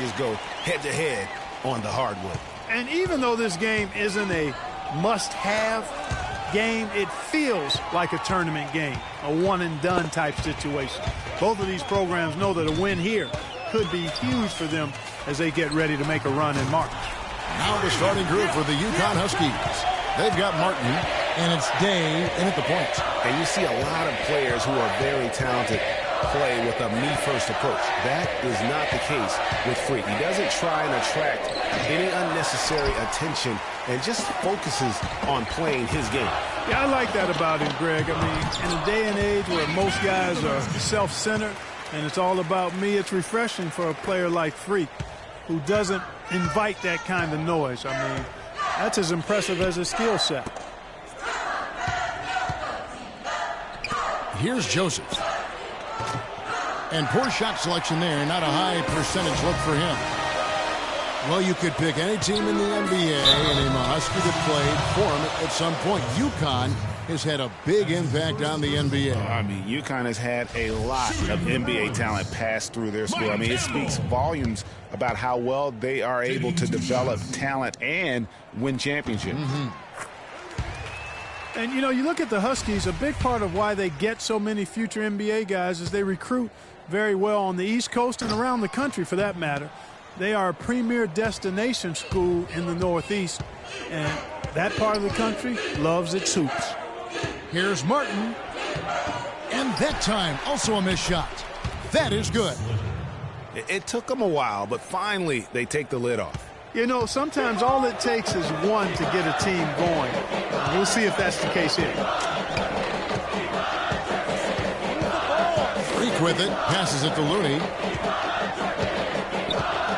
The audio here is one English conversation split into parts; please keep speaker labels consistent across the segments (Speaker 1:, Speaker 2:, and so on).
Speaker 1: just go head-to-head on the hardwood.
Speaker 2: And even though this game isn't a must-have game, it feels like a tournament game, a one-and-done type situation. Both of these programs know that a win here could be huge for them as they get ready to make a run in March.
Speaker 3: Now the starting group for the UConn Huskies. They've got Martin, and it's Day in at the point.
Speaker 1: And you see a lot of players who are very talented play with a me-first approach. That is not the case with Freak. He doesn't try and attract any unnecessary attention and just focuses on playing his game.
Speaker 2: Yeah, I like that about him, Greg. I mean, in a day and age where most guys are self-centered and it's all about me, it's refreshing for a player like Freak who doesn't invite that kind of noise. I mean, that's as impressive as his skill set.
Speaker 3: Here's Joseph. And poor shot selection there. Not a high percentage look for him. Well, you could pick any team in the NBA and name a Husky that played for him at some point. UConn has had a big impact on the NBA.
Speaker 1: I mean, UConn has had a lot of NBA talent pass through their school. I mean, it speaks volumes about how well they are able to develop talent and win championships.
Speaker 2: And, you know, you look at the Huskies, a big part of why they get so many future NBA guys is they recruit very well on the East Coast and around the country, for that matter. They are a premier destination school in the Northeast, and that part of the country loves its hoops.
Speaker 3: Here's Martin. And that time, also a missed shot. That is good.
Speaker 1: It took them a while, but finally they take the lid off.
Speaker 2: You know, sometimes all it takes is one to get a team going. We'll see if that's the case here.
Speaker 3: Freak with it, passes it to Looney.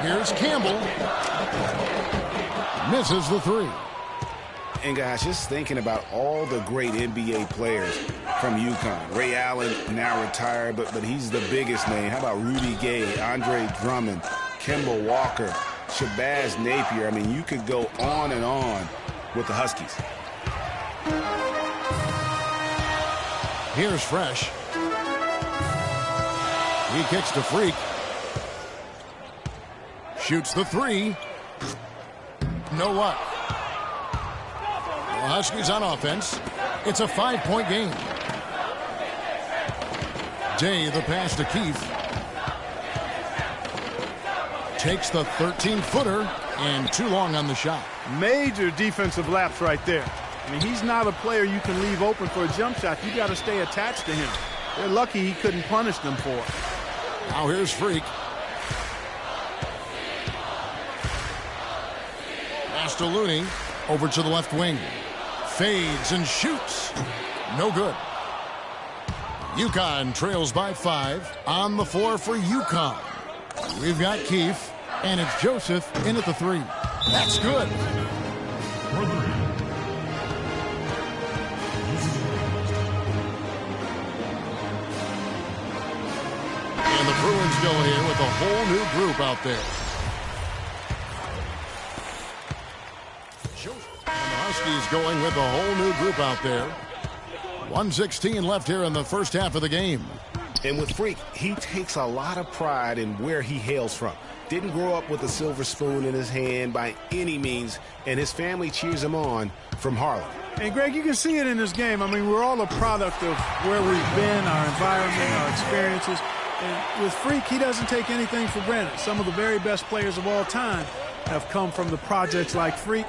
Speaker 3: Here's Campbell. Misses the three.
Speaker 1: And guys, just thinking about all the great NBA players from UConn. Ray Allen now retired, but he's the biggest name. How about Rudy Gay, Andre Drummond, Kemba Walker, Shabazz Napier? I mean, you could go on and on with the Huskies.
Speaker 3: Here's Fresh. He kicks to Freak. Shoots the three. No luck. The Huskies on offense. It's a 5-point game. Day, the pass to Keefe. Takes the 13-footer and too long on the shot.
Speaker 2: Major defensive lapse right there. I mean, he's not a player you can leave open for a jump shot. You got to stay attached to him. They're lucky he couldn't punish them for it.
Speaker 3: Now here's Freak. Pass to Looney. Over to the left wing. Fades and shoots. No good. UConn trails by 5. On the floor for UConn. We've got Keefe, and it's Joseph in at the 3. That's good. And the Bruins go here with a whole new group out there. And the Huskies going with a whole new group out there. 1:16 left here in the first half of the game.
Speaker 1: And with Freak, he takes a lot of pride in where he hails from. Didn't grow up with a silver spoon in his hand by any means, and his family cheers him on from Harlem.
Speaker 2: And, Greg, you can see it in this game. I mean, we're all a product of where we've been, our environment, our experiences. And with Freak, he doesn't take anything for granted. Some of the very best players of all time have come from the projects like Freak,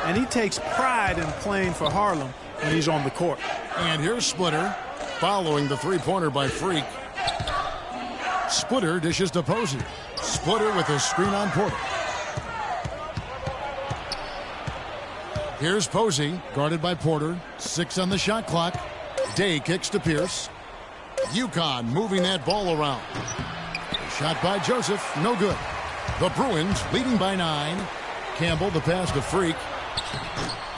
Speaker 2: and he takes pride in playing for Harlem when he's on the court.
Speaker 3: And here's Splitter following the three-pointer by Freak. Splitter dishes to Posey. Splitter with a screen on Porter. Here's Posey, guarded by Porter. 6 on the shot clock. Day kicks to Pierce. UConn moving that ball around. Shot by Joseph, no good. The Bruins leading by 9. Campbell the pass to Freak.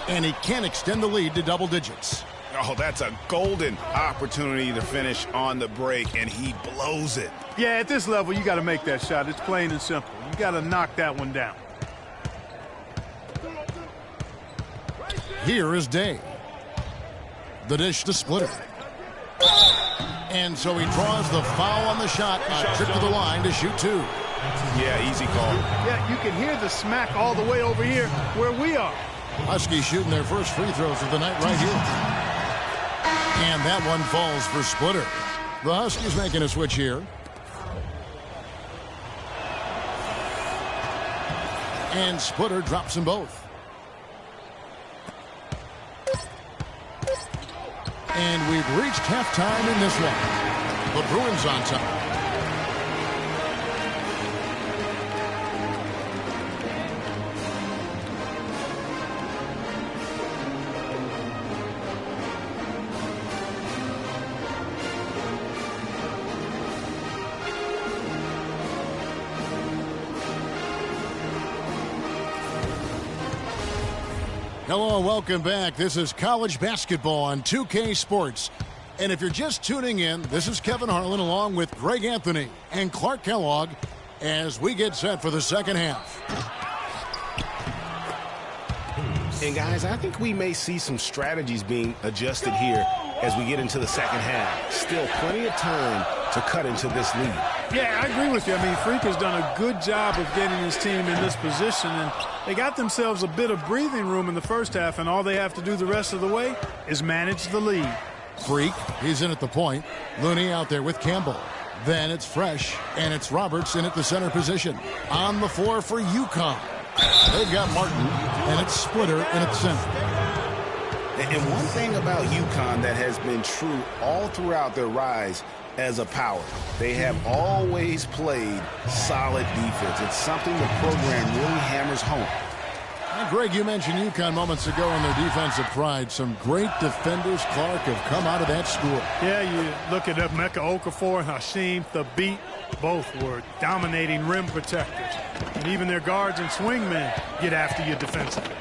Speaker 3: And he can't extend the lead to double digits.
Speaker 1: Oh, that's a golden opportunity to finish on the break, and he blows it.
Speaker 2: Yeah, at this level, you got to make that shot. It's plain and simple. You got to knock that one down.
Speaker 3: Here is Day. The dish to Splitter. And so he draws the foul on the shot. A trip to the line to shoot 2.
Speaker 1: Yeah, easy call.
Speaker 2: Yeah, you can hear the smack all the way over here where we are.
Speaker 3: Huskies shooting their first free throws of the night right here. And that one falls for Splitter. The Huskies making a switch here. And Splitter drops them both. And we've reached halftime in this one. The Bruins on top. Hello, welcome back. This is college basketball on 2K Sports. And if you're just tuning in, this is Kevin Harlan along with Greg Anthony and Clark Kellogg as we get set for the second half.
Speaker 1: And guys, I think we may see some strategies being adjusted here as we get into the second half. Still plenty of time to cut into this lead.
Speaker 2: Yeah, I agree with you. I mean, Freak has done a good job of getting his team in this position, and they got themselves a bit of breathing room in the first half, and all they have to do the rest of the way is manage the lead.
Speaker 3: Freak, he's in at the point. Looney out there with Campbell. Then it's Fresh, and it's Roberts in at the center position. On the floor for UConn. They've got Martin, and it's Splitter in at center.
Speaker 1: And one thing about UConn that has been true all throughout their rise as a power, they have always played solid defense. It's something the program really hammers home.
Speaker 3: Now, Greg, you mentioned UConn moments ago in their defensive pride. Some great defenders, Clark, have come out of that school.
Speaker 2: Yeah, you look at Mecca Okafor and Hashim Thabit. Both were dominating rim protectors. And even their guards and swingmen get after you defensively.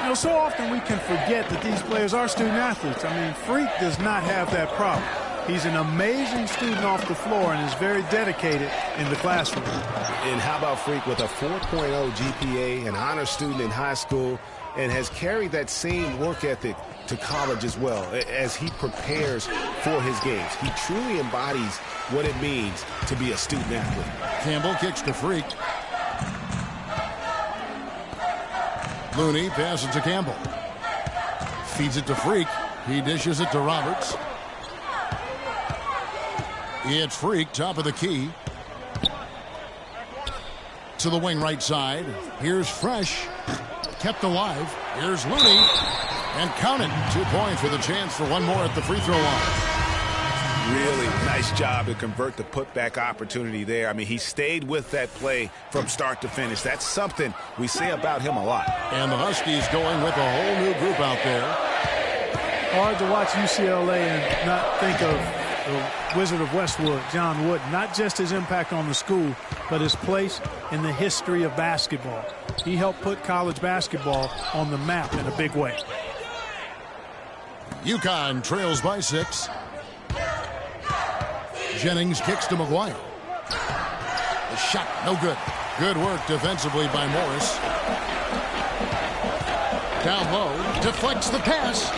Speaker 2: You know, so often we can forget that these players are student athletes. I mean, Freak does not have that problem. He's an amazing student off the floor and is very dedicated in the classroom.
Speaker 1: And how about Freak with a 4.0 GPA, an honor student in high school, and has carried that same work ethic to college as well as he prepares for his games. He truly embodies what it means to be a student athlete.
Speaker 3: Campbell kicks to Freak. Looney passes to Campbell. Feeds it to Freak. He dishes it to Roberts. It's Freak, top of the key. To the wing right side. Here's Fresh. Kept alive. Here's Looney. And count it. 2 points with a chance for one more at the free throw line.
Speaker 1: Really nice job to convert the putback opportunity there. I mean, he stayed with that play from start to finish. That's something we say about him a lot.
Speaker 3: And the Huskies going with a whole new group out there.
Speaker 2: Hard to watch UCLA and not think of the Wizard of Westwood, John Wooden. Not just his impact on the school, but his place in the history of basketball. He helped put college basketball on the map in a big way.
Speaker 3: UConn trails by 6. Jennings kicks to McGuire. The shot, no good. Good work defensively by Morris. Down low, deflects the pass.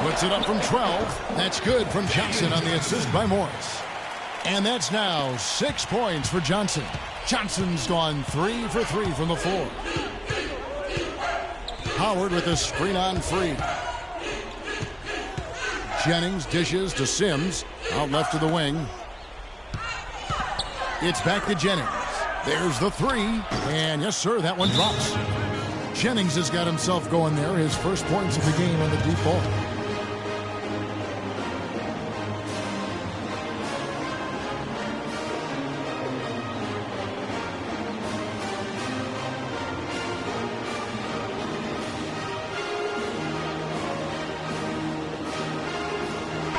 Speaker 3: Puts it up from 12. That's good from Johnson on the assist by Morris. And that's now 6 points for Johnson. Johnson's gone 3 for 3 from the floor. Howard with a screen on free. Jennings dishes to Sims. Out left to the wing. It's back to Jennings. There's the 3. And yes, sir, that one drops. Jennings has got himself going there. His first points of the game on the deep ball.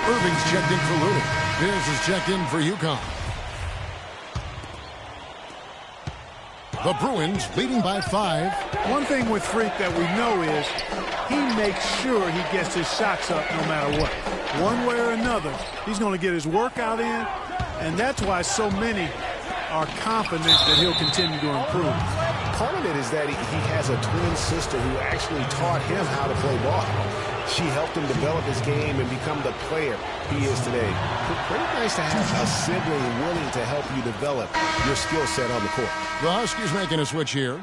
Speaker 3: Irving's checked in for Looney. Bills is checked in for UConn. The Bruins leading by 5.
Speaker 2: One thing with Freak that we know is he makes sure he gets his shots up no matter what. One way or another, he's going to get his workout in, and that's why so many are confident that he'll continue to improve.
Speaker 1: part of it is that he has a twin sister who actually taught him how to play ball. She helped him develop his game and become the player he is today. Pretty nice to have a sibling willing to help you develop your skill set on the court.
Speaker 3: The Huskies making a switch here.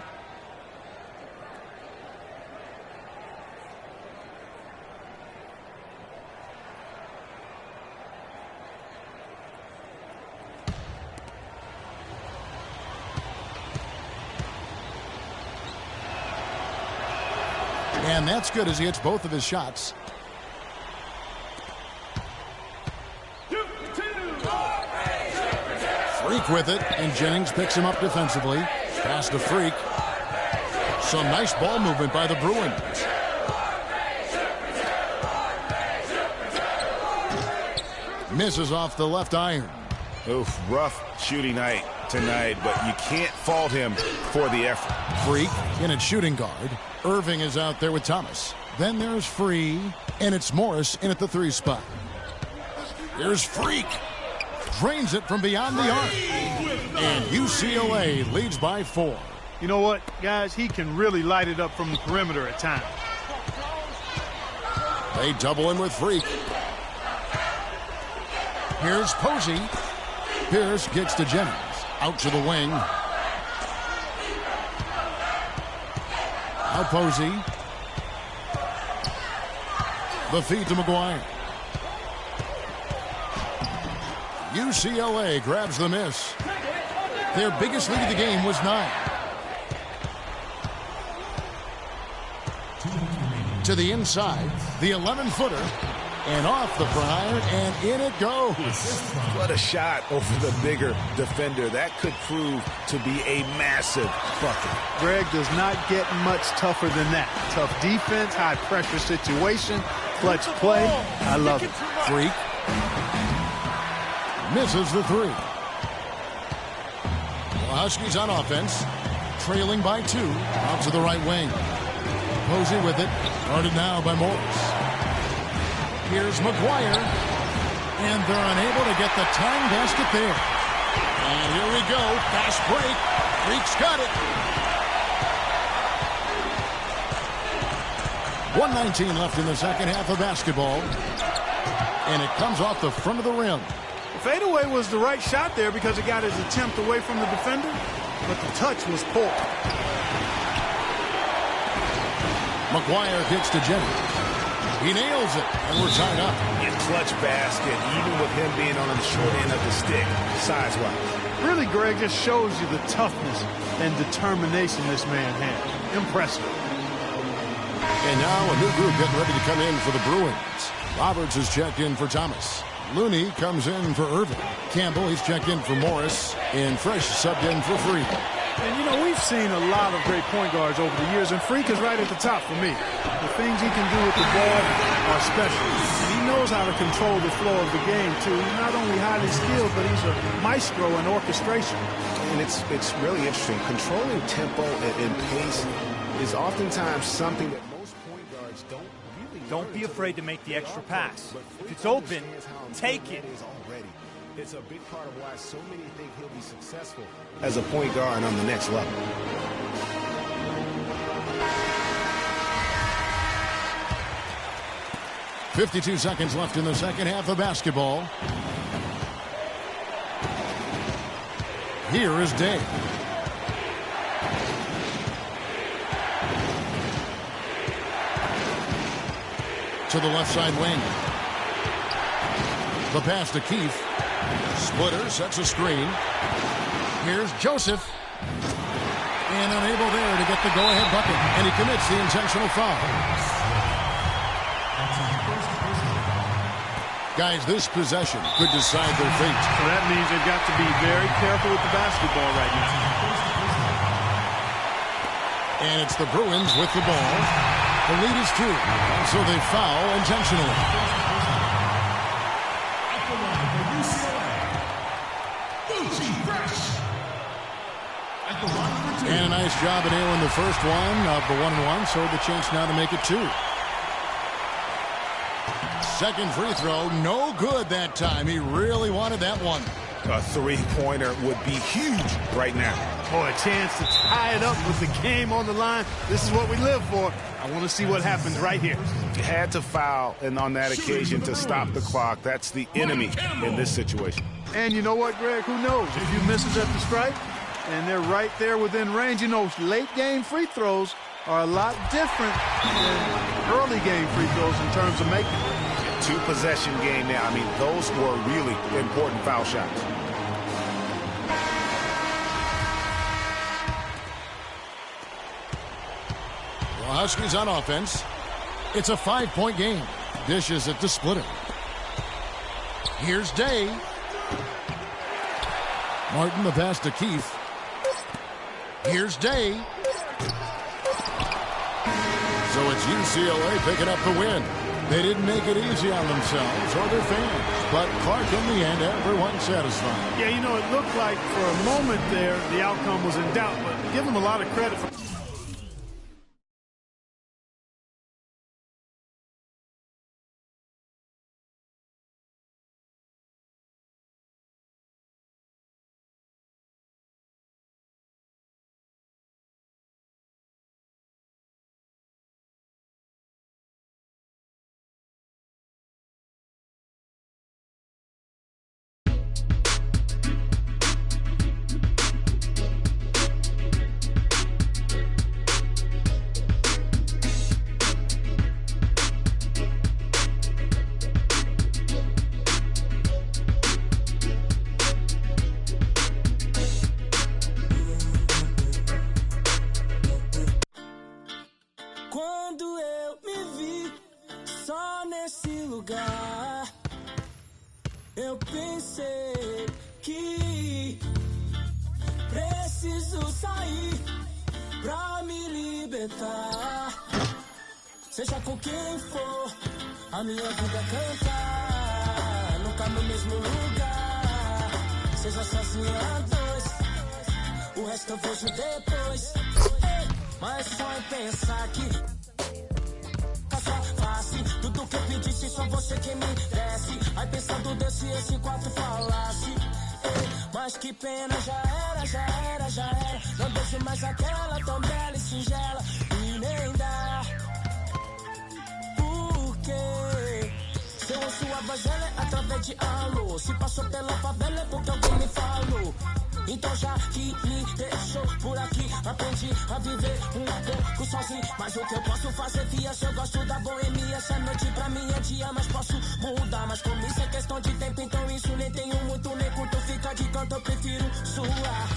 Speaker 3: And that's good as he hits both of his shots. Freak with it, and Jennings picks him up defensively. Pass to Freak. Some nice ball movement by the Bruins. Misses off the left iron.
Speaker 1: Oof, rough shooting night tonight, but you can't fault him for the effort.
Speaker 3: Freak in at shooting guard. Irving is out there with Thomas. Then there's Free, and it's Morris in at the 3 spot. Here's Freak. Drains it from beyond the arc. And UCLA leads by 4.
Speaker 2: You know what, guys? He can really light it up from the perimeter at times.
Speaker 3: They double in with Freak. Here's Posey. Pierce gets to Jennings. Out to the wing. Now Posey. The feed to McGuire. UCLA grabs the miss. Their biggest lead of the game was 9. To the inside, the 11-footer. And off the prior, and in it goes.
Speaker 1: What a shot over the bigger defender. That could prove to be a massive bucket.
Speaker 2: Greg does not get much tougher than that. Tough defense, high pressure situation, clutch play. I love it.
Speaker 3: Freak. Misses the 3. The Huskies on offense. Trailing by 2. Out to the right wing. Posey with it. Guarded now by Morris. Here's McGuire, and they're unable to get the tying basket there. And here we go, fast break. Freak's got it. 1:19 left in the second half of basketball, and it comes off the front of the rim.
Speaker 2: The fadeaway was the right shot there because it got his attempt away from the defender, but the touch was poor.
Speaker 3: McGuire gets to Jennings. He nails it, and we're tied up.
Speaker 1: A clutch basket, even with him being on the short end of the stick, size-wise.
Speaker 2: Really, Greg, just shows you the toughness and determination this man had. Impressive.
Speaker 3: And now a new group getting ready to come in for the Bruins. Roberts is checked in for Thomas. Looney comes in for Irving. Campbell, he's checked in for Morris. And Fresh subbed in for Freak.
Speaker 2: And, you know, we've seen a lot of great point guards over the years, and Freak is right at the top for me. The things he can do with the ball are special. And he knows how to control the flow of the game, too. He's not only highly skilled, but he's a maestro in orchestration.
Speaker 1: And it's really interesting. Controlling tempo and pace is oftentimes something that most point guards don't really learn.
Speaker 4: Don't be afraid to make the extra pass. If it's open, take it.
Speaker 1: It's a big part of why so many think he'll be successful as a point guard on the next level.
Speaker 3: .52 seconds left in the second half of basketball. Here is Day. To the left side wing. The pass to Keefe. Splitter sets a screen. Here's Joseph. And unable there to get the go-ahead bucket. And he commits the intentional foul. Guys, this possession could decide their fate.
Speaker 2: So that means they've got to be very careful with the basketball right now.
Speaker 3: And it's the Bruins with the ball. The lead is 2. And so they foul intentionally. And a nice job of nailing the first one of the 1-1, so the chance now to make it 2. Second free throw, no good that time. He really wanted that one.
Speaker 1: A three-pointer would be huge right now.
Speaker 2: Oh, a chance to tie it up with the game on the line. This is what we live for. I want to see what happens right here.
Speaker 1: You had to foul and on that occasion to stop the clock. That's the enemy in this situation.
Speaker 2: And you know what, Greg? Who knows? A few misses at the stripe, and they're right there within range. You know, late-game free throws are a lot different than early-game free throws in terms of making them.
Speaker 1: Two-possession game now. I mean, those were really important foul shots.
Speaker 3: The Huskies on offense. It's a 5-point game. Dishes at the splitter. Here's Day. Martin the pass to Keith. Here's Day. So it's UCLA picking up the win. They didn't make it easy on themselves or their fans. But Clark, in the end, everyone's satisfied.
Speaker 2: Yeah, you know, it looked like for a moment there the outcome was in doubt, but give them a lot of credit for...
Speaker 5: Eu pensei que preciso sair pra me libertar. Seja com quem for, a minha vida cantar. Nunca no mesmo lugar. Seja sozinha a dois, o resto eu vejo depois. Mas só em pensar que tudo que eu pedisse, só você que me desse. Aí pensando desse esse quarto falasse. Mas que pena, já era. Não deixo mais aquela tão bela e singela. E nem dá. Porque se eu ouço a voz dela é através de alô. Se passou pela favela é porque alguém me falou. Então já que me deixou por aqui, aprendi a viver um pouco sozinho. Mas o que eu posso fazer, fia, se eu gosto da boemia. Essa noite pra mim é dia, mas posso mudar. Mas como isso é questão de tempo, então isso nem tenho muito, nem curto. Fica de canto, eu prefiro suar.